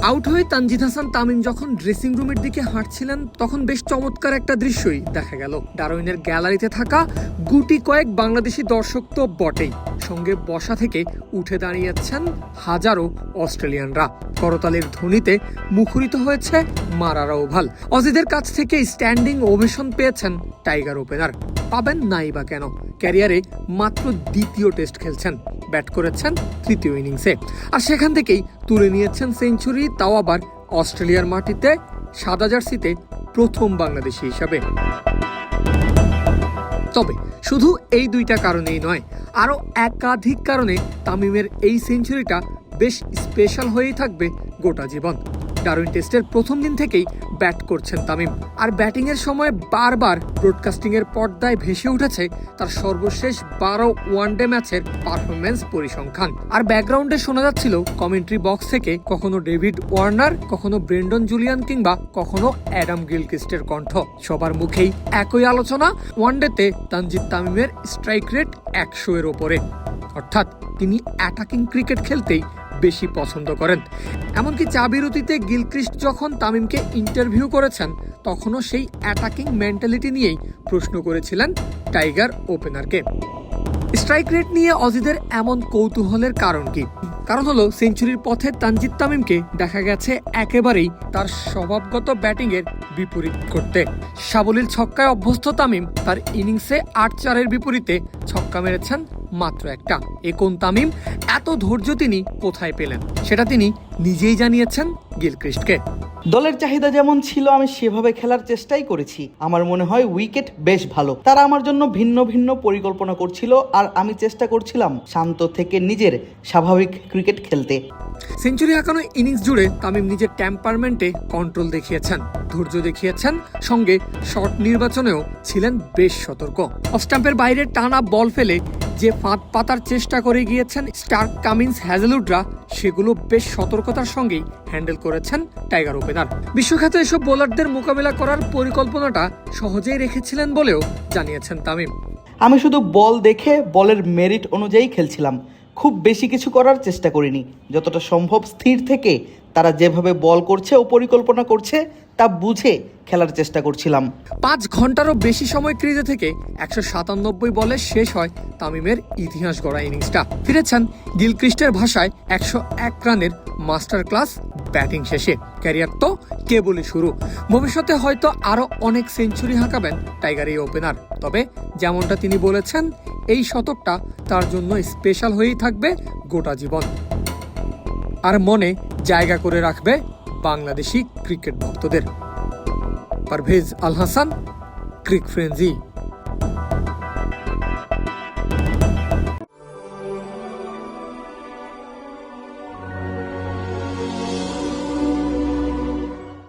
Out হয়ে তানজিদ হাসান তামিম যখন dressing রুমের দিকে হাঁটছিলেন তখন বেশ চমৎকার একটা দৃশ্যই দেখা গেল। ডারউইনের গ্যালারিতে থাকা গুটি কয়েক বাংলাদেশি দর্শক তো বটেই, সঙ্গে বসা থেকে উঠে দাঁড়িয়েছেন হাজারো অস্ট্রেলিয়ানরা। করতালির ধ্বনিতে মুখরিত হয়েছে মারারা ওভাল। অজিদের কাছ থেকে স্ট্যান্ডিং ওভেশন পেয়েছেন টাইগার ওপেনার। পাবেন নাই বা কেন? ক্যারিয়ারে মাত্র দ্বিতীয় টেস্ট খেলছেন, ব্যাট করেছেন তৃতীয় ইনিংসে, আর সেখান থেকেই তুলে নিয়েছেন সেঞ্চুরি, তাও আবার অস্ট্রেলিয়ার মাটিতে সাদা জার্সিতে প্রথম বাংলাদেশি হিসাবে। তবে শুধু এই দুইটা কারণেই নয়, আরও একাধিক কারণে তামিমের এই সেঞ্চুরিটা বেশ স্পেশাল হয়েই থাকবে গোটা জীবন। ডারউইন টেস্টের প্রথম দিন থেকেই ব্যাট করছেন তামিম, আর ব্যাটিংয়ের সময় বারবার ব্রডকাস্টিংয়ের পর্দায় ভেসে উঠেছে তার সর্বশেষ 12 ওয়ানডে ম্যাচের পারফরমেন্স পরিসংখ্যান। আর ব্যাকগ্রাউন্ডে শোনা যাচ্ছিল কমেন্ট্রি বক্স থেকে কখনো ডেভিড ওয়ার্নার, কখনো ব্রেন্ডন জুলিয়ান কিংবা কখনো অ্যাডাম গিলক্রিস্টের কণ্ঠ। সবার মুখেই একই আলোচনা, ওয়ানডেতে তানজিদ তামিমের স্ট্রাইক রেট 100-এর ওপরে, অর্থাৎ তিনি অ্যাটাকিং ক্রিকেট খেলতেই বেশি পছন্দ করেন। এমনকি চা বিরতিতে গিলক্রিস্ট যখন তামিমকে ইন্টারভিউ করেছেন তখনও সেই অ্যাটাকিং মেন্টালিটি নিয়েই প্রশ্ন করেছিলেন টাইগার ওপেনারকে। স্ট্রাইক রেট নিয়ে অজিদের এমন কৌতূহলের কারণ কি? কারণ হলো সেঞ্চুরির পথে তানজিদ তামিমকে দেখা গেছে একেবারেই তার স্বভাবগত ব্যাটিংয়ের বিপরীত করতে। সাবলীল ছক্কায় অভ্যস্ত তামিম তার ইনিংসে 8-4-এর বিপরীতে ছক্কা মেরেছেন মাত্র একটা। কোন তামিম এত ধৈর্য তিনি কোথায় পেলেন সেটা তিনি নিজেই জানিয়েছেন গিলক্রিস্টকে। দলের চাহিদা যেমন ছিল আমি সেভাবে খেলার চেষ্টাই করেছি। আমার মনে হয় উইকেট বেশ ভালো, তারা আমার জন্য ভিন্ন ভিন্ন পরিকল্পনা করছিল আর আমি চেষ্টা করছিলাম শান্ত থেকে নিজের স্বাভাবিক ক্রিকেট খেলতে। সেঞ্চুরি হাঁকানো ইনিংস জুড়ে তামিম নিজের টেম্পারমেন্টে কন্ট্রোল দেখিয়েছেন, ধৈর্য দেখিয়েছেন, সঙ্গে শট নির্বাচনেও ছিলেন বেশ সতর্ক। অফ স্টাম্পের বাইরে টানা বল ফেলে যে ফাঁদ পাতার চেষ্টা করে গিয়েছেন স্টার্ক, কামিন্স, হ্যাজেলউডরা, সেগুলো বেশ সতর্কতার সঙ্গেই হ্যান্ডেল করেছেন টাইগার ওপেনার। বিশ্বখ্যাত এসব বোলারদের মোকাবেলা করার পরিকল্পনাটা সহজেই রেখেছিলেন বলেও জানিয়েছেন তামিম। আমি শুধু বল দেখে বলের মেরিট অনুযায়ী খেলছিলাম, খুব বেশি কিছু করার চেষ্টা করিনি। যতটা সম্ভব স্থির থেকে তারা যেভাবে বল করছে ও পরিকল্পনা করছে তা বুঝে খেলার চেষ্টা করছিলাম। 5 ঘন্টারও বেশি সময় ক্রিজে থেকে 197 বলে শেষ হয় তামিমের ইতিহাস গড়া ইনিংসটা। ফিরেছেন গিলক্রিস্টের ভাষায় 101 রানের মাস্টার ক্লাস ব্যাটিং শেষে। ক্যারিয়ার তো কেবলই শুরু, ভবিষ্যতে হয়তো আরো অনেক সেঞ্চুরি হাঁকাবেন টাইগার এই ওপেনার। তবে যেমনটা তিনি বলেছেন, এই শতকটা তার জন্য স্পেশাল হয়েই থাকবে গোটা জীবন, আর মনে জায়গা করে রাখবে বাংলাদেশি ক্রিকেট ভক্তদের। পারভেজ আল হাসান, ক্রিক ফ্রেন্জি।